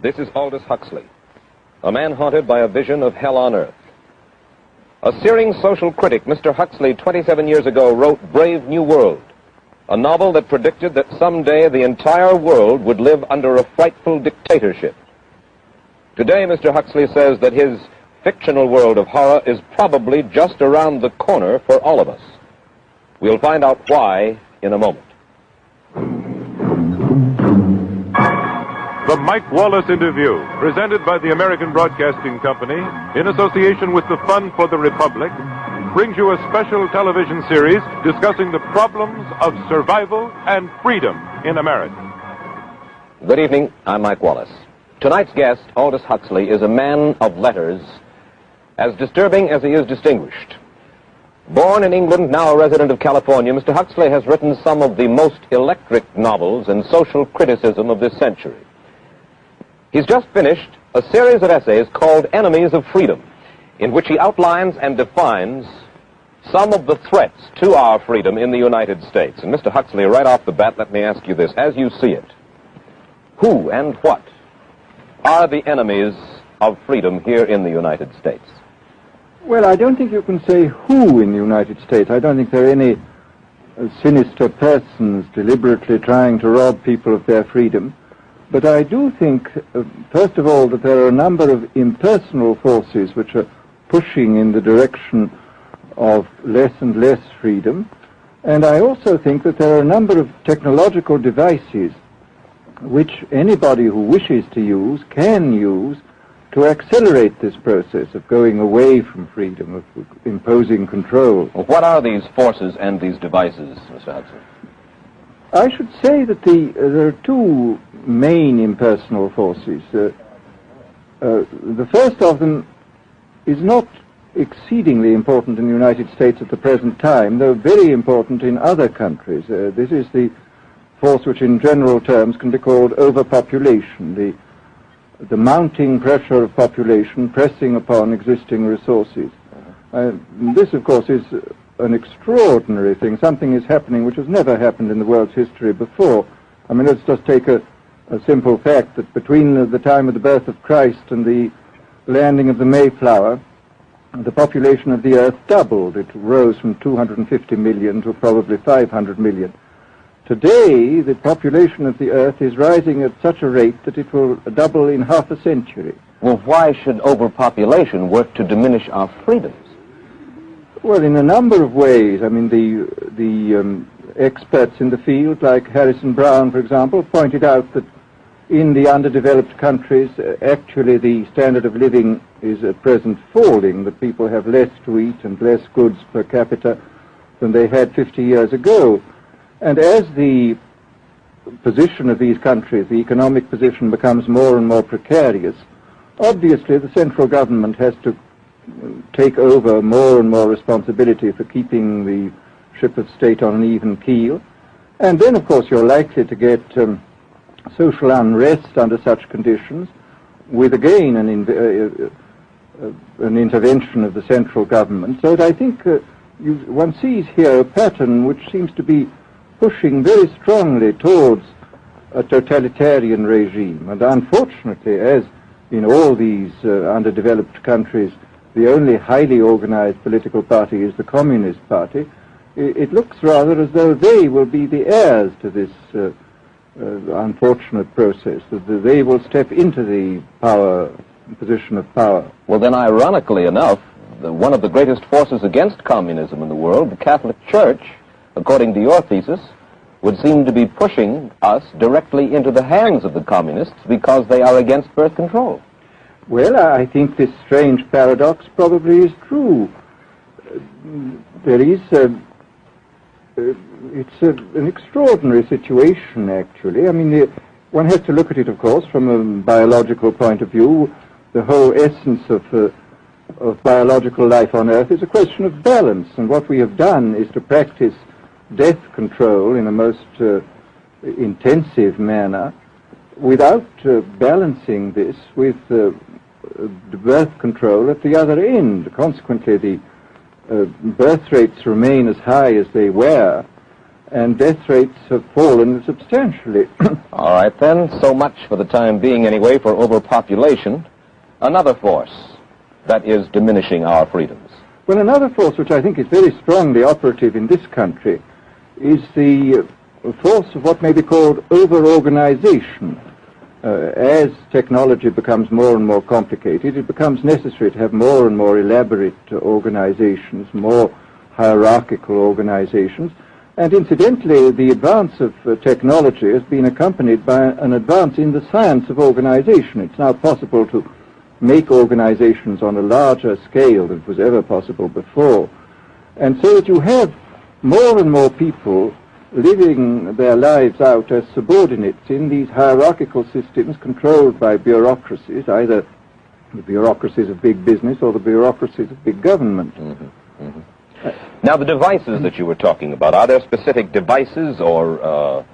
This is Aldous Huxley, a man haunted by a vision of hell on earth. A searing social critic, Mr. Huxley, 27 years ago, wrote Brave New World, a novel that predicted that someday the entire world would live under a frightful dictatorship. Today, Mr. Huxley says that his fictional world of horror is probably just around the corner for all of us. We'll find out why in a moment. The Mike Wallace Interview, presented by the American Broadcasting Company in association with the Fund for the Republic, brings you a special television series discussing the problems of survival and freedom in America. Good evening. I'm Mike Wallace. Tonight's guest, Aldous Huxley, is a man of letters, as disturbing as he is distinguished. Born in England, now a resident of California, Mr. Huxley has written some of the most electric novels and social criticism of this century. He's just finished a series of essays called Enemies of Freedom, in which he outlines and defines some of the threats to our freedom in the United States. And Mr. Huxley, right off the bat, let me ask you this. As you see it, who and what are the enemies of freedom here in the United States? Well, I don't think you can say who in the United States. I don't think there are any sinister persons deliberately trying to rob people of their freedom. But I do think, first of all, that there are a number of impersonal forces which are pushing in the direction of less and less freedom. And I also think that there are a number of technological devices which anybody who wishes to use can use to accelerate this process of going away from freedom, of imposing control. Well, what are these forces and these devices, Mr. Huxley? I should say that there are two main impersonal forces. The first of them is not exceedingly important in the United States at the present time, though very important in other countries. This is the force which in general terms can be called overpopulation, the mounting pressure of population pressing upon existing resources. This, of course, is an extraordinary thing. Something is happening which has never happened in the world's history before. I mean, let's just take a simple fact that between the time of the birth of Christ and the landing of the Mayflower, the population of the Earth doubled. It rose from 250 million to probably 500 million. Today, the population of the Earth is rising at such a rate that it will double in half a century. Well, why should overpopulation work to diminish our freedoms? Well, in a number of ways. I mean, the experts in the field, like Harrison Brown, for example, pointed out that in the underdeveloped countries, actually the standard of living is at present falling, that people have less to eat and less goods per capita than they had 50 years ago. And as the position of these countries, the economic position, becomes more and more precarious, obviously the central government has to take over more and more responsibility for keeping the ship of state on an even keel. And then, of course, you're likely to get social unrest under such conditions, with again an intervention of the central government. So that I think one sees here a pattern which seems to be pushing very strongly towards a totalitarian regime. And unfortunately, as in all these underdeveloped countries, the only highly organized political party is the Communist Party, it looks rather as though they will be the heirs to this unfortunate process, that they will step into the position of power. Well, then, ironically enough, one of the greatest forces against communism in the world, the Catholic Church, according to your thesis, would seem to be pushing us directly into the hands of the communists because they are against birth control. Well, I think this strange paradox probably is true. There is it's an extraordinary situation, actually. I mean, one has to look at it, of course, from a biological point of view. The whole essence of biological life on Earth is a question of balance, and what we have done is to practice death control in a most intensive manner without balancing this with birth control at the other end. Consequently, the birth rates remain as high as they were, and death rates have fallen substantially. All right, then. So much for the time being, anyway, for overpopulation. Another force that is diminishing our freedoms. Well, another force which I think is very strongly operative in this country is the force of what may be called over-organization. As technology becomes more and more complicated, it becomes necessary to have more and more elaborate organizations, more hierarchical organizations. And incidentally, the advance of technology has been accompanied by an advance in the science of organization. It's now possible to make organizations on a larger scale than was ever possible before. And so that you have more and more people living their lives out as subordinates in these hierarchical systems controlled by bureaucracies, either the bureaucracies of big business or the bureaucracies of big government. Now, the devices that you were talking about, are there specific devices or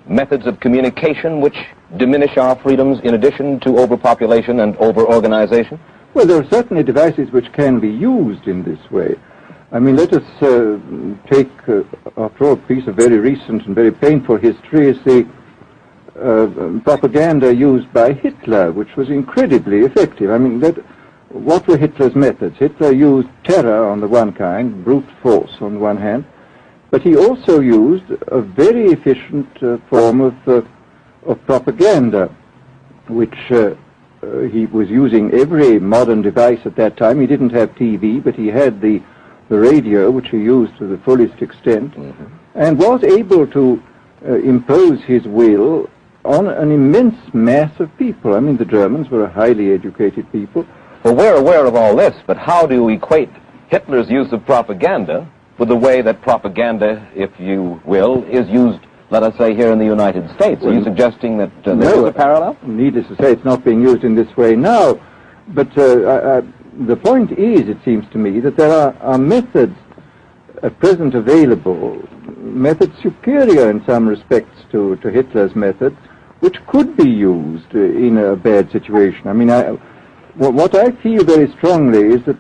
methods of communication which diminish our freedoms in addition to overpopulation and over-organization? Well, there are certainly devices which can be used in this way. I mean, let us take, after all, a piece of very recent and very painful history is the propaganda used by Hitler, which was incredibly effective. I mean, what were Hitler's methods? Hitler used terror on the one kind, brute force on the one hand, but he also used a very efficient form of propaganda, which he was using every modern device at that time. He didn't have TV, but he had the radio, which he used to the fullest extent, and was able to impose his will on an immense mass of people. I mean, the Germans were a highly educated people. Well, we're aware of all this, but how do you equate Hitler's use of propaganda with the way that propaganda, if you will, is used, let us say, here in the United States? Are you suggesting that there is a parallel? Needless to say, it's not being used in this way now, but the point is, it seems to me, that there are methods at present available, methods superior in some respects to Hitler's methods, which could be used in a bad situation. I mean, what I feel very strongly is that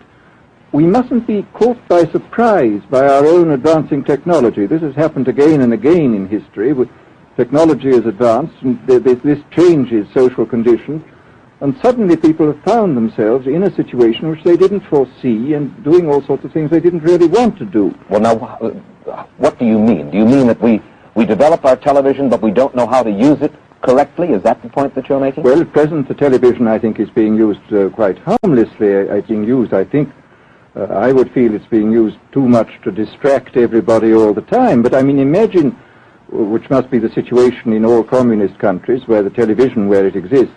we mustn't be caught by surprise by our own advancing technology. This has happened again and again in history. Technology has advanced, and this changes social conditions. And suddenly people have found themselves in a situation which they didn't foresee and doing all sorts of things they didn't really want to do. Well, now, what do you mean? Do you mean that we develop our television but we don't know how to use it correctly? Is that the point that you're making? Well, at present, the television, I think, is being used quite harmlessly. I would feel it's being used too much to distract everybody all the time. But, I mean, imagine, which must be the situation in all communist countries, where the television, where it exists,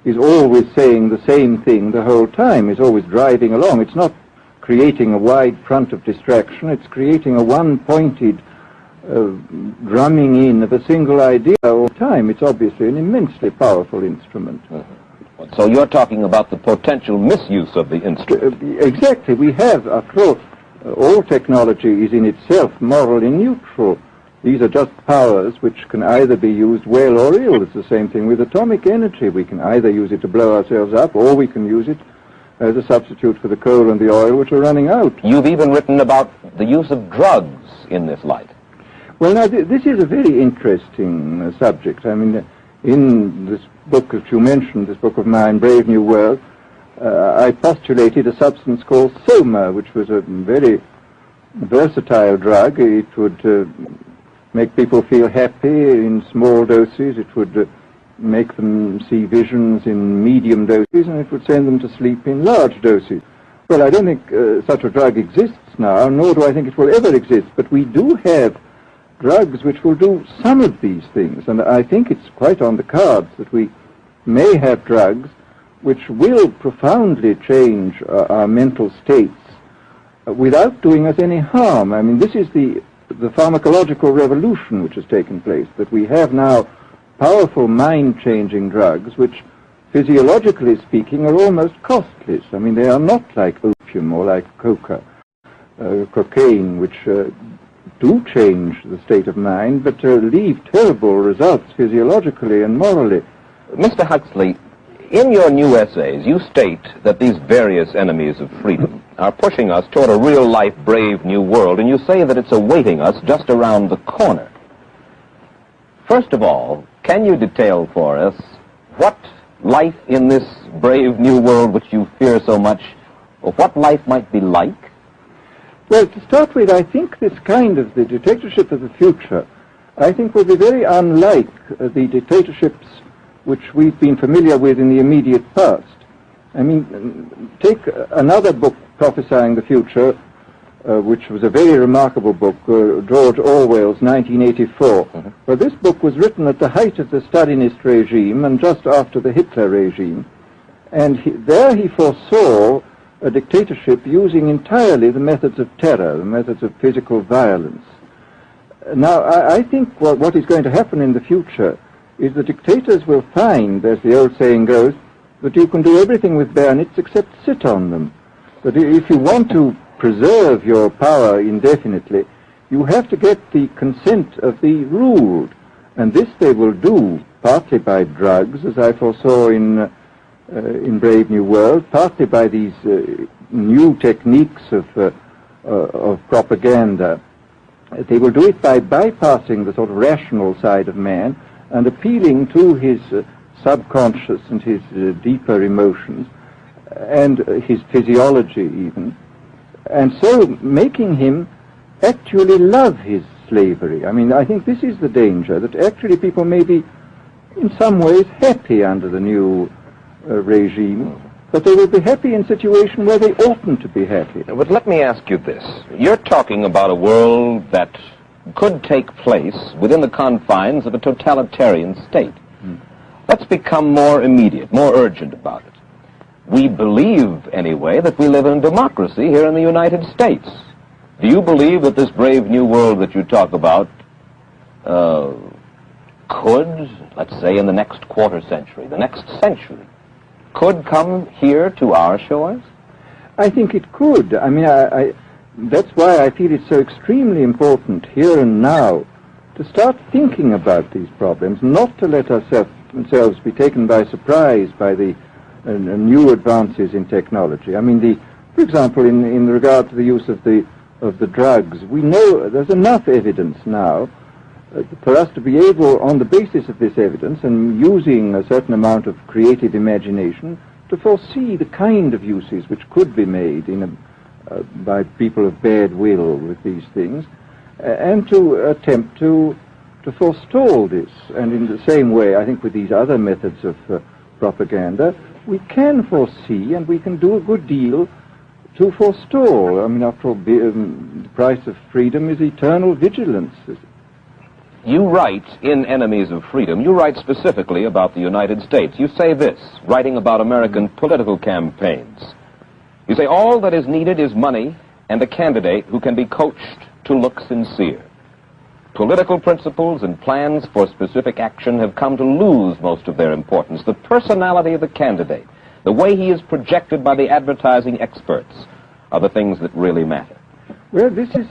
is always saying the same thing the whole time, is always driving along. It's not creating a wide front of distraction, it's creating a one-pointed drumming in of a single idea all the time. It's obviously an immensely powerful instrument. So you're talking about the potential misuse of the instrument. Exactly. We have, after all technology is in itself morally neutral. These are just powers which can either be used well or ill. It's the same thing with atomic energy. We can either use it to blow ourselves up, or we can use it as a substitute for the coal and the oil which are running out. You've even written about the use of drugs in this light. Well, now, this is a very interesting subject. I mean, in this book that you mentioned, this book of mine, Brave New World, I postulated a substance called soma, which was a very versatile drug. It would make people feel happy in small doses. It would make them see visions in medium doses, and it would send them to sleep in large doses. Well, I don't think such a drug exists now, nor do I think it will ever exist, but we do have drugs which will do some of these things, and I think it's quite on the cards that we may have drugs which will profoundly change our mental states without doing us any harm. I mean, this is the pharmacological revolution which has taken place, that we have now powerful mind-changing drugs which, physiologically speaking, are almost costless. I mean, they are not like opium or like cocaine, which do change the state of mind, but leave terrible results physiologically and morally. Mr. Huxley, in your new essays, you state that these various enemies of freedom, are pushing us toward a real-life, brave new world, and you say that it's awaiting us just around the corner. First of all, can you detail for us what life in this brave new world which you fear so much, or what life might be like? Well, to start with, I think this kind of the dictatorship of the future, I think will be very unlike the dictatorships which we've been familiar with in the immediate past. I mean, take another book prophesying the future, which was a very remarkable book, George Orwell's 1984. Well, this book was written at the height of the Stalinist regime and just after the Hitler regime. And there he foresaw a dictatorship using entirely the methods of terror, the methods of physical violence. Now, I think what is going to happen in the future is the dictators will find, as the old saying goes, that you can do everything with bayonets except sit on them. That if you want to preserve your power indefinitely, you have to get the consent of the ruled. And this they will do partly by drugs, as I foresaw in Brave New World, partly by these new techniques of propaganda. They will do it by bypassing the sort of rational side of man and appealing to his subconscious and his deeper emotions and his physiology even, and so making him actually love his slavery. I mean, I think this is the danger, that actually people may be in some ways happy under the new regime, but they will be happy in a situation where they oughtn't to be happy. But let me ask you this. You're talking about a world that could take place within the confines of a totalitarian state. Let's become more immediate, more urgent about it. We believe, anyway, that we live in a democracy here in the United States. Do you believe that this brave new world that you talk about could, let's say in the next quarter century, the next century, could come here to our shores? I think it could. I mean, that's why I feel it's so extremely important here and now to start thinking about these problems, not to let ourselves be taken by surprise by the new advances in technology. I mean, for example, in regard to the use of the drugs, we know there's enough evidence now for us to be able, on the basis of this evidence and using a certain amount of creative imagination, to foresee the kind of uses which could be made by people of bad will with these things, and to attempt to forestall this. And in the same way, I think with these other methods of propaganda, we can foresee and we can do a good deal to forestall. I mean, after all, the price of freedom is eternal vigilance. You write in Enemies of Freedom, you write specifically about the United States. You say this, writing about American political campaigns. You say, all that is needed is money and a candidate who can be coached to look sincere. Political principles and plans for specific action have come to lose most of their importance. The personality of the candidate, the way he is projected by the advertising experts, are the things that really matter. Well, this is...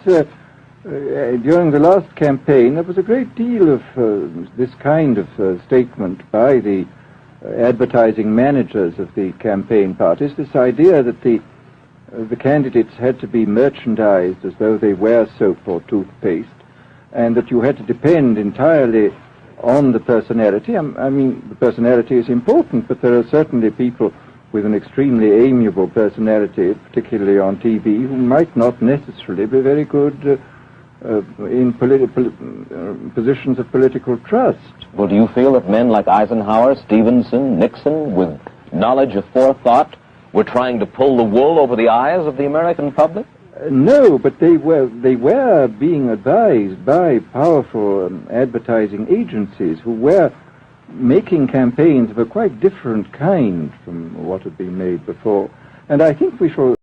during the last campaign, there was a great deal of this kind of statement by the advertising managers of the campaign parties, this idea that the candidates had to be merchandised as though they were soap or toothpaste, and that you had to depend entirely on the personality. I mean, the personality is important, but there are certainly people with an extremely amiable personality, particularly on TV, who might not necessarily be very good in positions of political trust. Well, do you feel that men like Eisenhower, Stevenson, Nixon, with knowledge of forethought, were trying to pull the wool over the eyes of the American public? No, but they were being advised by powerful advertising agencies who were making campaigns of a quite different kind from what had been made before. And I think we shall